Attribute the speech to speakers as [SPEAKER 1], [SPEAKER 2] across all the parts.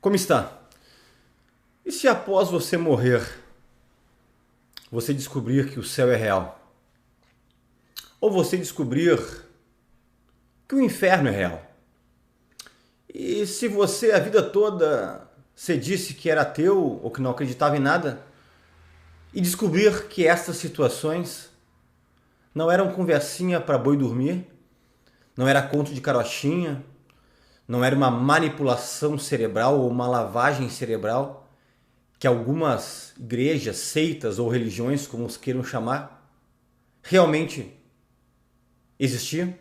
[SPEAKER 1] Como está? E se após você morrer, você descobrir que o céu é real? Ou você descobrir que o inferno é real? E se você a vida toda você disse que era ateu ou que não acreditava em nada, e descobrir que essas situações não eram conversinha para boi dormir, não era conto de carochinha, não era uma manipulação cerebral ou uma lavagem cerebral que algumas igrejas, seitas ou religiões, como os queiram chamar, realmente existia?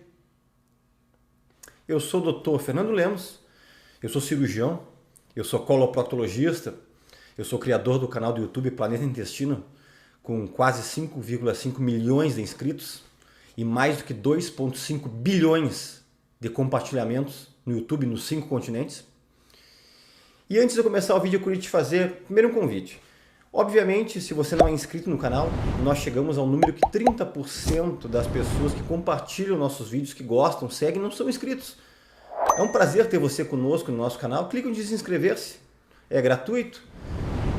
[SPEAKER 1] Eu sou o Dr. Fernando Lemos, eu sou cirurgião, eu sou coloproctologista, eu sou criador do canal do YouTube Planeta Intestino, com quase 5,5 milhões de inscritos e mais do que 2,5 bilhões de compartilhamentos no YouTube nos 5 continentes. E antes de eu começar o vídeo, eu queria te fazer primeiro um convite. Obviamente, se você não é inscrito no canal, nós chegamos ao número que 30% das pessoas que compartilham nossos vídeos, que gostam, seguem, não são inscritos. É um prazer ter você conosco no nosso canal. Clique em se inscrever-se, é gratuito.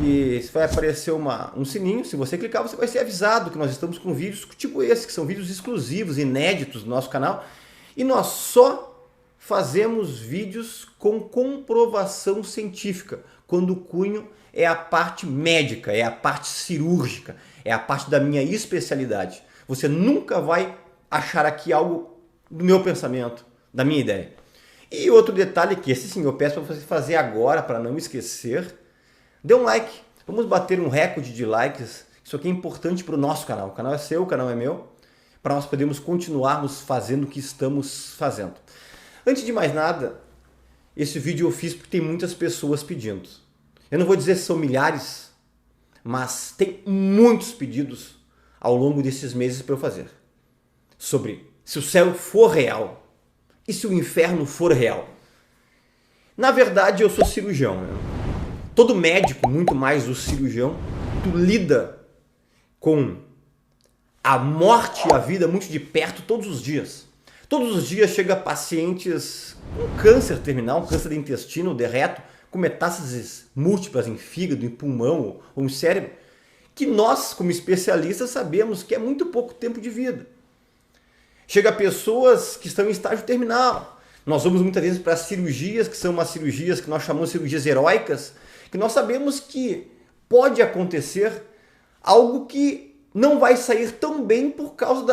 [SPEAKER 1] E vai aparecer um sininho, se você clicar você vai ser avisado que nós estamos com vídeos tipo esse, que são vídeos exclusivos, inéditos do nosso canal. E nós só fazemos vídeos com comprovação científica, quando o cunho é a parte médica, é a parte cirúrgica, é a parte da minha especialidade. Você nunca vai achar aqui algo do meu pensamento, da minha ideia. E outro detalhe que esse sim eu peço para você fazer agora, para não esquecer, dê um like. Vamos bater um recorde de likes. Isso aqui é importante para o nosso canal. O canal é seu, o canal é meu, para nós podermos continuarmos fazendo o que estamos fazendo. Antes de mais nada, esse vídeo eu fiz porque tem muitas pessoas pedindo. Eu não vou dizer se são milhares, mas tem muitos pedidos ao longo desses meses para eu fazer. Sobre se o céu for real e se o inferno for real. Na verdade, eu sou cirurgião, né? Todo médico, muito mais o cirurgião, tu lida com a morte e a vida muito de perto todos os dias. Todos os dias chega pacientes com câncer terminal, um câncer de intestino, de reto, com metástases múltiplas em fígado, em pulmão ou em cérebro, que nós, como especialistas, sabemos que é muito pouco tempo de vida. Chega pessoas que estão em estágio terminal. Nós vamos muitas vezes para cirurgias, que são umas cirurgias que nós chamamos de cirurgias heróicas, que nós sabemos que pode acontecer algo que não vai sair tão bem por causa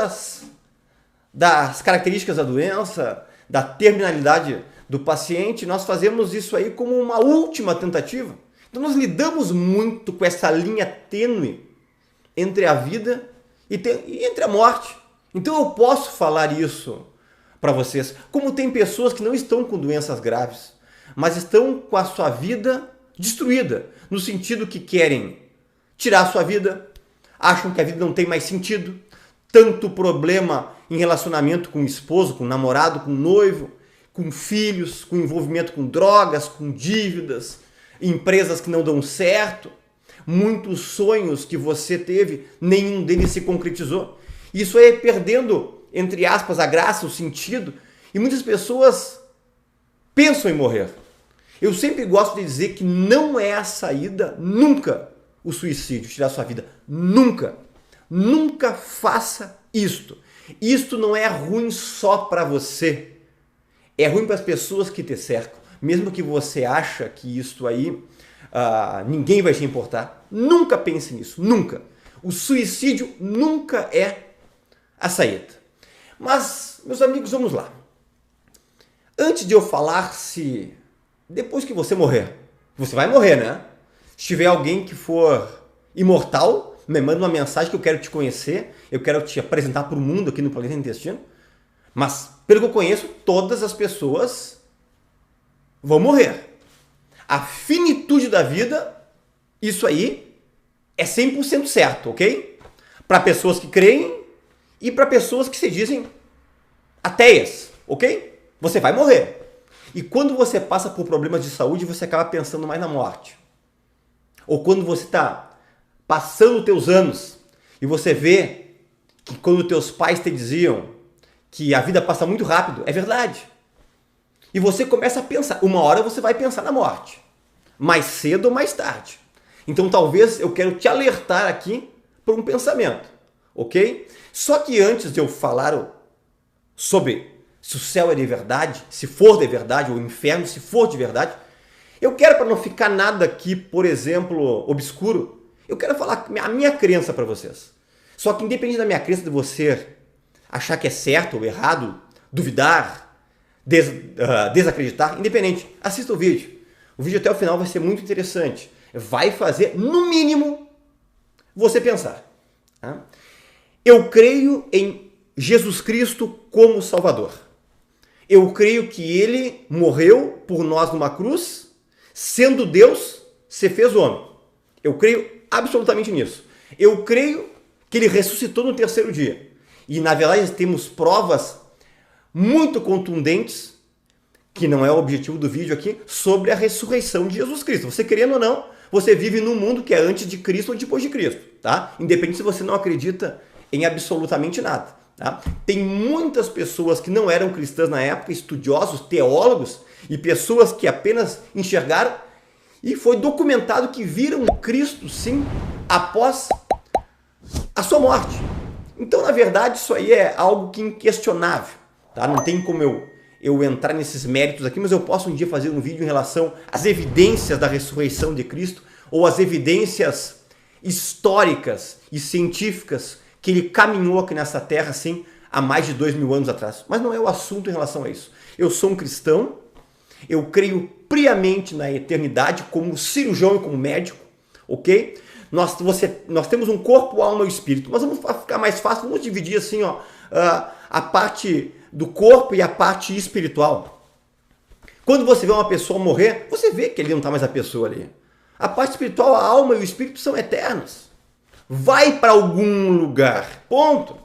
[SPEAKER 1] das características da doença, da terminalidade do paciente. Nós fazemos isso aí como uma última tentativa. Então nós lidamos muito com essa linha tênue entre a vida e entre a morte. Então eu posso falar isso para vocês. Como tem pessoas que não estão com doenças graves, mas estão com a sua vida destruída, no sentido que querem tirar a sua vida, acham que a vida não tem mais sentido, tanto problema em relacionamento com o esposo, com o namorado, com o noivo, com filhos, com envolvimento com drogas, com dívidas, empresas que não dão certo, muitos sonhos que você teve, nenhum deles se concretizou. Isso é perdendo, entre aspas, a graça, o sentido, e muitas pessoas pensam em morrer. Eu sempre gosto de dizer que não é a saída, nunca, o suicídio, tirar sua vida. Nunca. Nunca faça isto. Isto não é ruim só para você. É ruim para as pessoas que te cercam. Mesmo que você acha que isto aí ninguém vai te importar. Nunca pense nisso. Nunca. O suicídio nunca é a saída. Mas, meus amigos, vamos lá. Antes de eu falar se depois que você morrer, você vai morrer, né? Se tiver alguém que for imortal, me manda uma mensagem que eu quero te conhecer, eu quero te apresentar para o mundo aqui no Planeta Intestino. Mas, pelo que eu conheço, todas as pessoas vão morrer. A finitude da vida, isso aí é 100% certo, ok? Para pessoas que creem e para pessoas que se dizem ateias, ok? Você vai morrer. E quando você passa por problemas de saúde, você acaba pensando mais na morte. Ou quando você está passando os teus anos e você vê que quando teus pais te diziam que a vida passa muito rápido, é verdade. E você começa a pensar, uma hora você vai pensar na morte. mais cedo ou mais tarde. Então talvez eu quero te alertar aqui por um pensamento, ok? Só que antes de eu falar sobre se o céu é de verdade, se for de verdade, ou o inferno se for de verdade, eu quero, para não ficar nada aqui, por exemplo, obscuro, eu quero falar a minha crença para vocês. Só que independente da minha crença, de você achar que é certo ou errado, duvidar, desacreditar, independente, assista o vídeo. O vídeo até o final vai ser muito interessante. Vai fazer, no mínimo, você pensar. Tá? Eu creio em Jesus Cristo como Salvador. Eu creio que Ele morreu por nós numa cruz, sendo Deus, se fez homem. Eu creio absolutamente nisso. Eu creio que Ele ressuscitou no terceiro dia. E na verdade temos provas muito contundentes, que não é o objetivo do vídeo aqui, sobre a ressurreição de Jesus Cristo. Você querendo ou não, você vive num mundo que é antes de Cristo ou depois de Cristo, tá? Independente se você não acredita em absolutamente nada, tá? Tem muitas pessoas que não eram cristãs na época, estudiosos, teólogos e pessoas que apenas enxergaram, e foi documentado que viram Cristo, sim, após a sua morte. Então, na verdade, isso aí é algo que é inquestionável, tá? Não tem como eu entrar nesses méritos aqui, mas eu posso um dia fazer um vídeo em relação às evidências da ressurreição de Cristo ou as evidências históricas e científicas que ele caminhou aqui nessa terra, assim, há mais de 2000 anos atrás. Mas não é o assunto em relação a isso. Eu sou um cristão, eu creio piamente na eternidade como cirurgião e como médico, ok? Nós temos um corpo, alma e espírito, mas vamos ficar mais fácil, vamos dividir assim, ó, a parte do corpo e a parte espiritual. Quando você vê uma pessoa morrer, você vê que ele não está mais a pessoa ali. A parte espiritual, a alma e o espírito são eternos. Vai para algum lugar, ponto.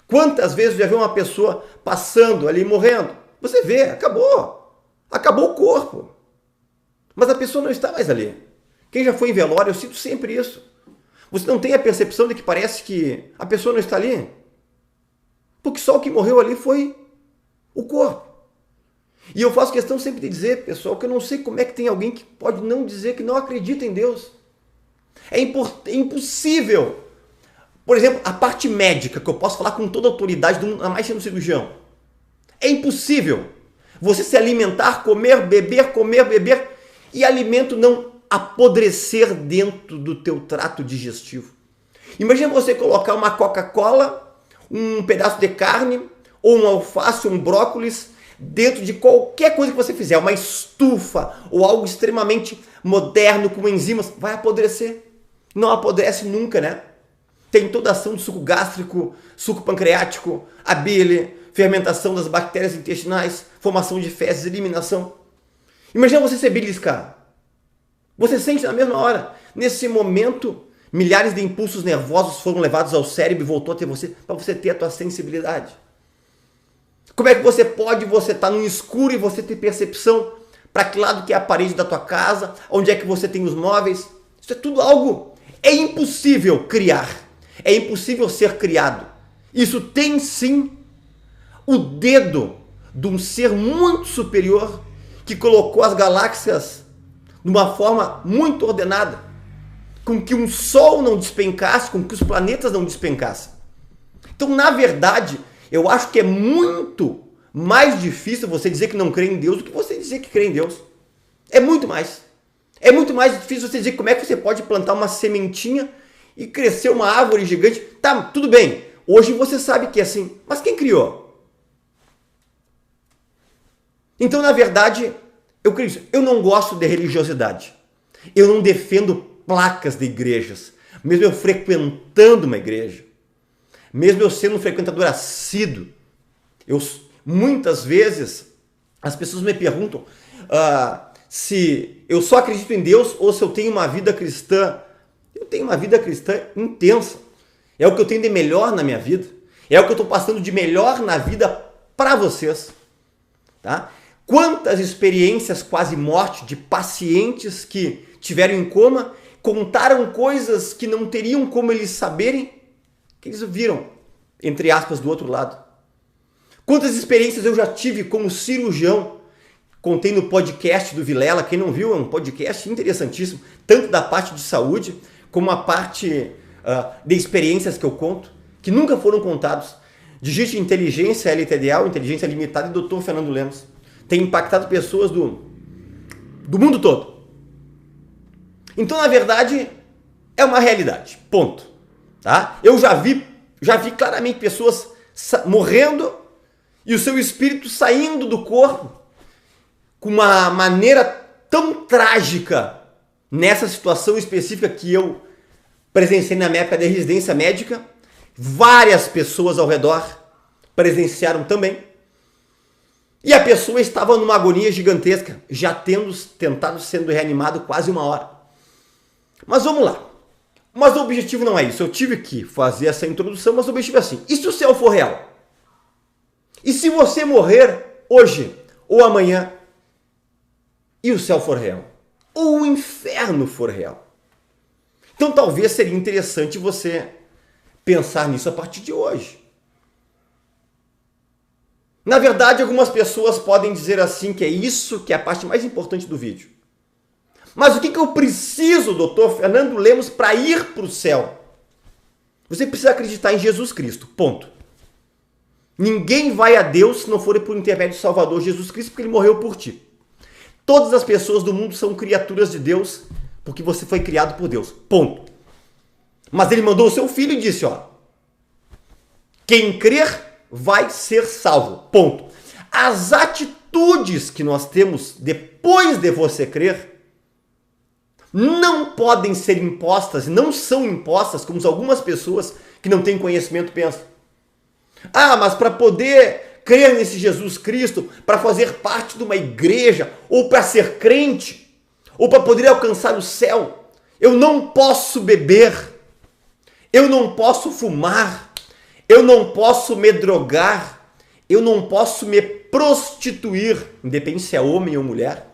[SPEAKER 1] Quantas vezes já viu uma pessoa passando ali, morrendo? Você vê, acabou. Acabou o corpo. Mas a pessoa não está mais ali. Quem já foi em velório, eu sinto sempre isso. Você não tem a percepção de que parece que a pessoa não está ali? Porque só o que morreu ali foi o corpo. E eu faço questão sempre de dizer, pessoal, que eu não sei como é que tem alguém que pode não dizer que não acredita em Deus. É impossível. Por exemplo, a parte médica, que eu posso falar com toda a autoridade, ainda mais sendo cirurgião. É impossível você se alimentar, comer, beber, e alimento não apodrecer dentro do teu trato digestivo. Imagina você colocar uma Coca-Cola, um pedaço de carne, ou um alface, um brócolis, dentro de qualquer coisa que você fizer, uma estufa ou algo extremamente moderno com enzimas, vai apodrecer. Não apodrece nunca, né? Tem toda a ação do suco gástrico, suco pancreático, a bile, fermentação das bactérias intestinais, formação de fezes, eliminação. Imagina você se beliscar. Você sente na mesma hora. Nesse momento, milhares de impulsos nervosos foram levados ao cérebro e voltou até você para você ter a tua sensibilidade. Como é que você pode, você estar no escuro e você ter percepção para que lado que é a parede da tua casa, onde é que você tem os móveis? Isso é tudo algo. É impossível criar. É impossível ser criado. Isso tem sim o dedo de um ser muito superior que colocou as galáxias de uma forma muito ordenada, com que um sol não despencasse, com que os planetas não despencassem. Então, na verdade, eu acho que é muito mais difícil você dizer que não crê em Deus do que você dizer que crê em Deus. É muito mais. É muito mais difícil você dizer como é que você pode plantar uma sementinha e crescer uma árvore gigante. Tá, tudo bem. Hoje você sabe que é assim. Mas quem criou? Então, na verdade, eu creio isso. Eu não gosto de religiosidade. Eu não defendo placas de igrejas. Mesmo eu frequentando uma igreja. Mesmo eu sendo um frequentador assíduo. Muitas vezes as pessoas me perguntam se eu só acredito em Deus ou se eu tenho uma vida cristã. Eu tenho uma vida cristã intensa. É o que eu tenho de melhor na minha vida. É o que eu estou passando de melhor na vida para vocês. Tá? Quantas experiências quase morte de pacientes que tiveram em coma, contaram coisas que não teriam como eles saberem, que eles viram, entre aspas, do outro lado. Quantas experiências eu já tive como cirurgião, Contei no podcast do Vilela, quem não viu, é um podcast interessantíssimo, tanto da parte de saúde, como a parte de experiências que eu conto, que nunca foram contados. Digite inteligência LTDA, inteligência limitada, e Dr. Fernando Lemos. Tem impactado pessoas do mundo todo. Então, na verdade, é uma realidade. Ponto. Tá? Eu já vi claramente pessoas morrendo e o seu espírito saindo do corpo com uma maneira tão trágica nessa situação específica que eu presenciei na minha época de residência médica. Várias pessoas ao redor presenciaram também. E a pessoa estava numa agonia gigantesca, já tentado sendo reanimado quase 1 hora. Mas vamos lá. Mas o objetivo não é isso. Eu tive que fazer essa introdução, mas o objetivo é assim. E se o céu for real? E se você morrer hoje ou amanhã e o céu for real? Ou o inferno for real? Então talvez seria interessante você pensar nisso a partir de hoje. Na verdade, algumas pessoas podem dizer assim que é isso que é a parte mais importante do vídeo. Mas o que eu preciso, doutor Fernando Lemos, para ir para o céu? Você precisa acreditar em Jesus Cristo, ponto. Ninguém vai a Deus se não for por intermédio do Salvador Jesus Cristo, porque ele morreu por ti. Todas as pessoas do mundo são criaturas de Deus, porque você foi criado por Deus, ponto. Mas ele mandou o seu filho e disse, ó, quem crer vai ser salvo, ponto. As atitudes que nós temos depois de você crer não podem ser impostas, não são impostas, como algumas pessoas que não têm conhecimento pensam. Ah, mas para poder crer nesse Jesus Cristo, para fazer parte de uma igreja, ou para ser crente, ou para poder alcançar o céu, eu não posso beber, eu não posso fumar, eu não posso me drogar, eu não posso me prostituir, independente se é homem ou mulher.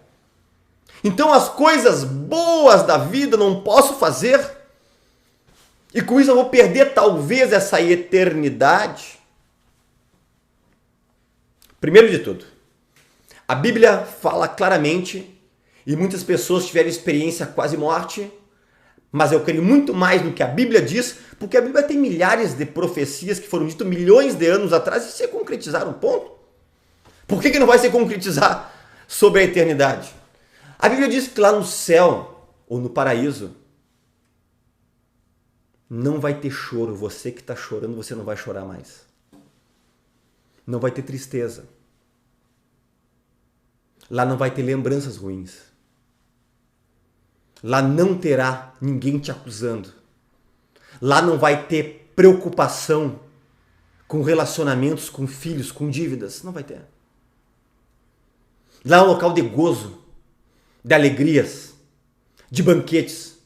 [SPEAKER 1] Então as coisas boas da vida não posso fazer, e com isso eu vou perder talvez essa eternidade. Primeiro de tudo, a Bíblia fala claramente, e muitas pessoas tiveram experiência quase morte, mas eu creio muito mais no que a Bíblia diz, porque a Bíblia tem milhares de profecias que foram ditas milhões de anos atrás e se concretizaram, ponto. Por que não vai se concretizar sobre a eternidade? A Bíblia diz que lá no céu, ou no paraíso, não vai ter choro. Você que está chorando, você não vai chorar mais. Não vai ter tristeza. Lá não vai ter lembranças ruins. Lá não terá ninguém te acusando. Lá não vai ter preocupação com relacionamentos, com filhos, com dívidas. Não vai ter. Lá é um local de gozo, de alegrias, de banquetes,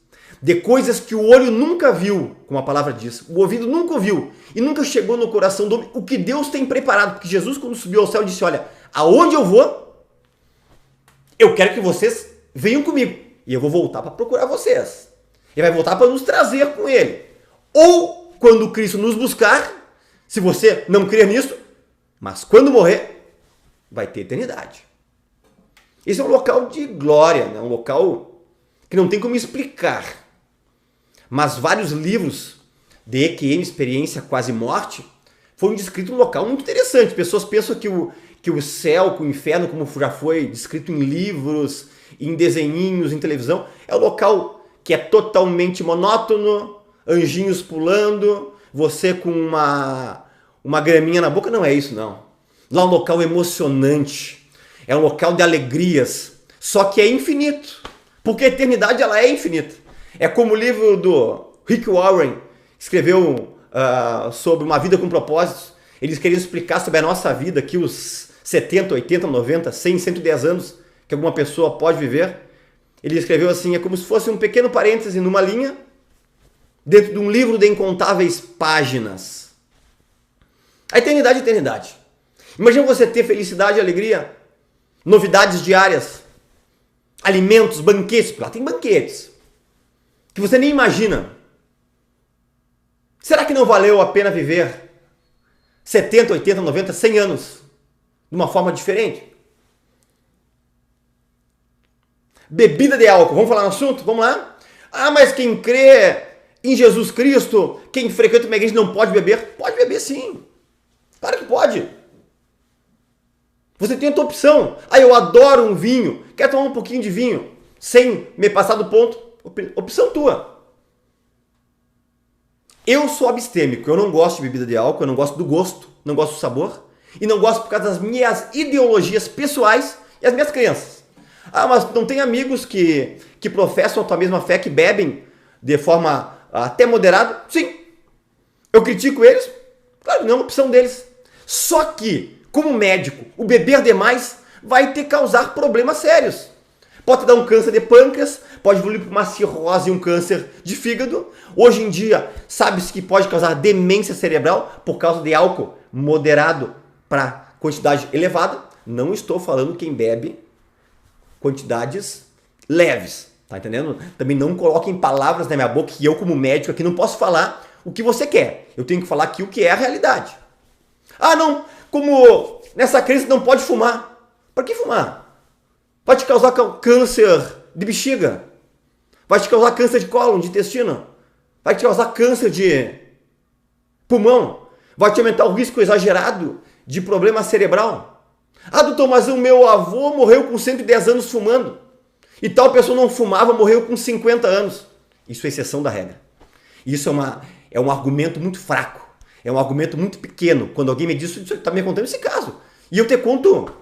[SPEAKER 1] de coisas que o olho nunca viu, como a palavra diz, o ouvido nunca ouviu e nunca chegou no coração do homem, o que Deus tem preparado. Porque Jesus, quando subiu ao céu, disse, olha, aonde eu vou, eu quero que vocês venham comigo. E eu vou voltar para procurar vocês. Ele vai voltar para nos trazer com ele. Ou quando Cristo nos buscar, se você não crer nisso, mas quando morrer, vai ter eternidade. Esse é um local de glória, né? Um local que não tem como explicar. Mas vários livros de EQM, experiência quase morte, foram descritos um local muito interessante. Pessoas pensam que o céu, que o inferno, como já foi descrito em livros, em desenhinhos, em televisão, é um local que é totalmente monótono, anjinhos pulando, você com uma graminha na boca. Não é isso, não. Lá é um local emocionante, é um local de alegrias, só que é infinito, porque a eternidade ela é infinita. É como o livro do Rick Warren, que escreveu sobre uma vida com propósitos. Eles queriam explicar sobre a nossa vida, que os 70, 80, 90, 100, 110 anos que alguma pessoa pode viver. Ele escreveu assim, é como se fosse um pequeno parêntese numa linha, dentro de um livro de incontáveis páginas. A eternidade é eternidade. Imagina você ter felicidade e alegria, novidades diárias, alimentos, banquetes, porque lá tem banquetes, que você nem imagina. Será que não valeu a pena viver 70, 80, 90, 100 anos de uma forma diferente? Bebida de álcool. Vamos falar no assunto? Vamos lá? Ah, mas quem crê em Jesus Cristo, quem frequenta uma igreja não pode beber? Pode beber sim. Claro que pode. Você tem a tua opção. Ah, eu adoro um vinho. Quer tomar um pouquinho de vinho sem me passar do ponto? Opção tua. Eu sou abstêmico. Eu não gosto de bebida de álcool. Eu não gosto do gosto. Não gosto do sabor. E não gosto por causa das minhas ideologias pessoais e as minhas crenças. Ah, mas não tem amigos que professam a tua mesma fé, que bebem de forma até moderada? Sim. Eu critico eles? Claro, não é uma opção deles. Só que, como médico, o beber demais vai te causar problemas sérios. Pode te dar um câncer de pâncreas, pode evoluir para uma cirrose e um câncer de fígado. Hoje em dia, sabe-se que pode causar demência cerebral por causa de álcool moderado para quantidade elevada. Não estou falando quem bebe quantidades leves, tá entendendo? Também não coloquem palavras na minha boca que eu, como médico, aqui não posso falar o que você quer. Eu tenho que falar aqui o que é a realidade. Ah, não, como nessa crença não pode fumar. Para que fumar? Vai te causar câncer de bexiga, vai te causar câncer de cólon, de intestino, vai te causar câncer de pulmão, vai te aumentar o risco exagerado de problema cerebral. Ah, doutor, mas o meu avô morreu com 110 anos fumando. E tal pessoa não fumava, morreu com 50 anos. Isso é exceção da regra. Isso é um argumento muito fraco. É um argumento muito pequeno. Quando alguém me diz, você está me contando esse caso. E eu te conto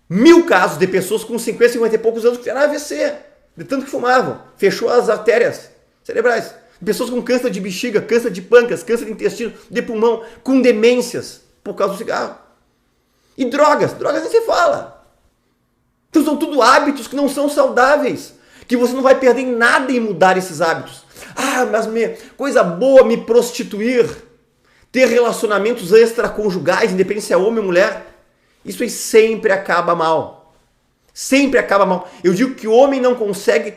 [SPEAKER 1] 1000 casos de pessoas com 50, 50 e poucos anos que tiveram AVC. De tanto que fumavam. Fechou as artérias cerebrais. Pessoas com câncer de bexiga, câncer de pâncreas, câncer de intestino, de pulmão, com demências por causa do cigarro. E drogas nem se fala. Então são tudo hábitos que não são saudáveis, que você não vai perder em nada em mudar esses hábitos. Ah, mas coisa boa me prostituir, ter relacionamentos extraconjugais, independente se é homem ou mulher. Isso aí sempre acaba mal. Sempre acaba mal. Eu digo que o homem não consegue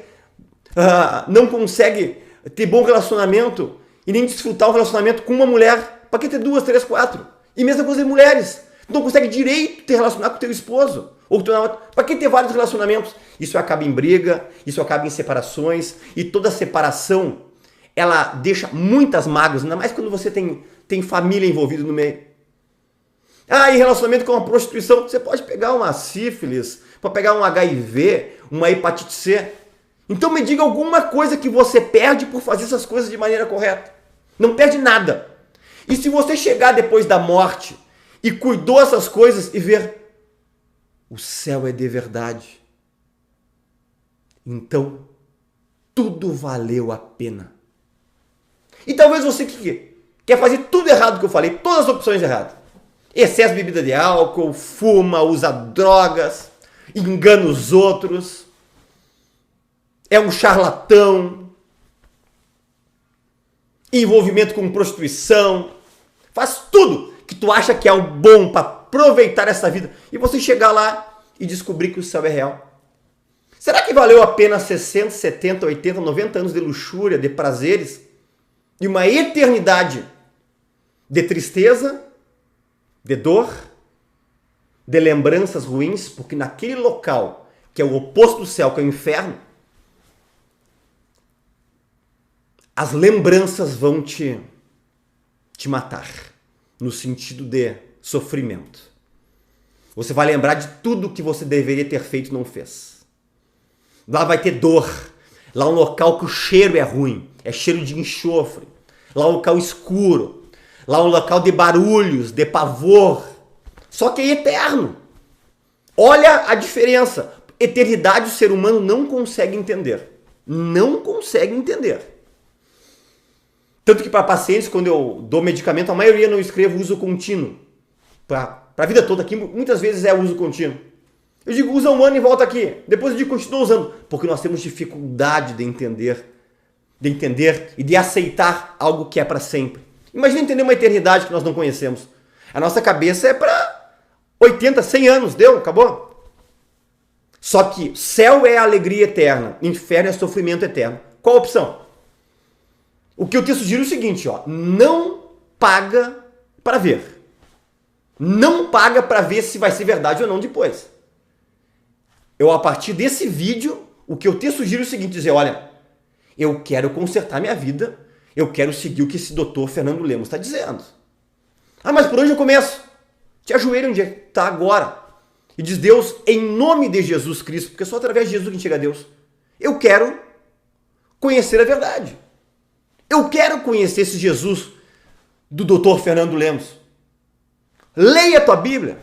[SPEAKER 1] ter bom relacionamento e nem desfrutar um relacionamento com uma mulher. Para que ter 2, 3, 4? E mesma coisa de mulheres. Tu não consegue direito te relacionar com o teu esposo. Ou para que ter vários relacionamentos? Isso acaba em briga, isso acaba em separações. E toda separação, ela deixa muitas mágoas, ainda mais quando você tem família envolvida no meio. Ah, e relacionamento com a prostituição. Você pode pegar uma sífilis, pode pegar um HIV, uma hepatite C. Então me diga alguma coisa que você perde por fazer essas coisas de maneira correta. Não perde nada. E se você chegar depois da morte e cuidou essas coisas e ver, o céu é de verdade, então tudo valeu a pena. E talvez você que quer fazer tudo errado que eu falei, todas as opções erradas, excesso de bebida de álcool, fuma, usa drogas, engana os outros, é um charlatão, envolvimento com prostituição, faz tudo que tu acha que é o bom para aproveitar essa vida e você chegar lá e descobrir que o céu é real. Será que valeu a pena 60, 70, 80, 90 anos de luxúria, de prazeres e uma eternidade de tristeza, de dor, de lembranças ruins? Porque naquele local, que é o oposto do céu, que é o inferno, as lembranças vão te matar, no sentido de sofrimento. Você vai lembrar de tudo que você deveria ter feito e não fez. Lá vai ter dor. Lá é um local que o cheiro é ruim, é cheiro de enxofre. Lá é um local escuro. Lá é um local de barulhos, de pavor. Só que é eterno. Olha a diferença. Eternidade o ser humano não consegue entender. Não consegue entender. Tanto que para pacientes, quando eu dou medicamento, a maioria não escrevo uso contínuo. Para a vida toda aqui, muitas vezes é uso contínuo. Eu digo, usa um ano e volta aqui. Depois eu digo, continua usando. Porque nós temos dificuldade de entender e de aceitar algo que é para sempre. Imagina entender uma eternidade que nós não conhecemos. A nossa cabeça é para 80, 100 anos. Deu? Acabou? Só que céu é alegria eterna. Inferno é sofrimento eterno. Qual a opção? O que eu te sugiro é o seguinte, ó, não paga para ver. Não paga para ver se vai ser verdade ou não depois. Eu, a partir desse vídeo, o que eu te sugiro é o seguinte, dizer, olha, eu quero consertar minha vida, eu quero seguir o que esse doutor Fernando Lemos está dizendo. Ah, mas por onde eu começo? Te ajoelha onde está agora. E diz, Deus, em nome de Jesus Cristo, porque é só através de Jesus que a gente chega a Deus, eu quero conhecer a verdade. Eu quero conhecer esse Jesus do doutor Fernando Lemos. Leia a tua Bíblia.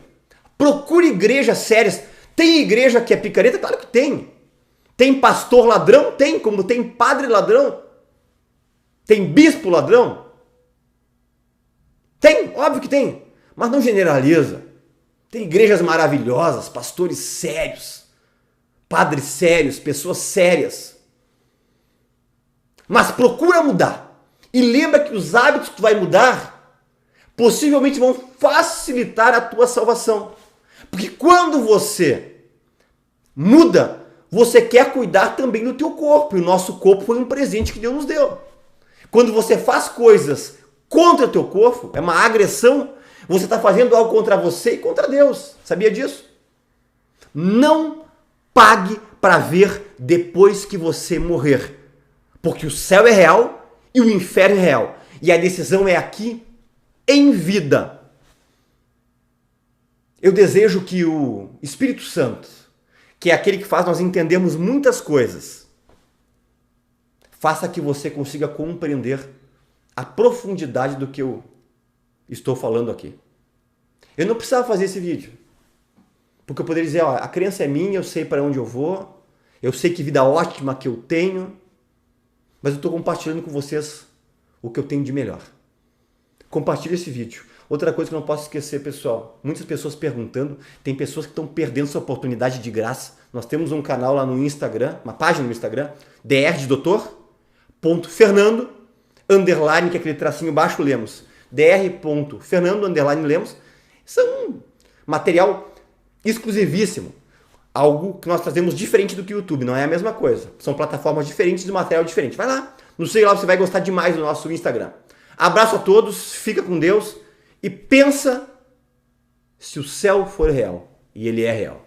[SPEAKER 1] Procure igrejas sérias. Tem igreja que é picareta? Claro que tem. Tem pastor ladrão? Tem. Como tem padre ladrão? Tem bispo ladrão? Tem, óbvio que tem. Mas não generaliza. Tem igrejas maravilhosas, pastores sérios, padres sérios, pessoas sérias. Mas procura mudar. E lembra que os hábitos que tu vai mudar possivelmente vão facilitar a tua salvação. Porque quando você muda, você quer cuidar também do teu corpo. E o nosso corpo foi um presente que Deus nos deu. Quando você faz coisas contra o teu corpo, é uma agressão, você está fazendo algo contra você e contra Deus. Sabia disso? Não pague para ver depois que você morrer. Porque o céu é real e o inferno é real. E a decisão é aqui, em vida. Eu desejo que o Espírito Santo, que é aquele que faz nós entendermos muitas coisas, faça que você consiga compreender a profundidade do que eu estou falando aqui. Eu não precisava fazer esse vídeo. Porque eu poderia dizer, ó, a crença é minha, eu sei para onde eu vou, eu sei que vida ótima que eu tenho, mas eu estou compartilhando com vocês o que eu tenho de melhor. Compartilhe esse vídeo. Outra coisa que eu não posso esquecer, pessoal, muitas pessoas perguntando, tem pessoas que estão perdendo essa oportunidade de graça. Nós temos um canal lá no Instagram, uma página no Instagram, dr de doutor.fernando, underline, que é aquele tracinho baixo, Lemos, dr.fernando, underline, Lemos. Isso é um material exclusivíssimo. Algo que nós trazemos diferente do que o YouTube, não é a mesma coisa. São plataformas diferentes de material diferente. Vai lá, não sei lá, você vai gostar demais do nosso Instagram. Abraço a todos, fica com Deus e pensa se o céu for real. E ele é real.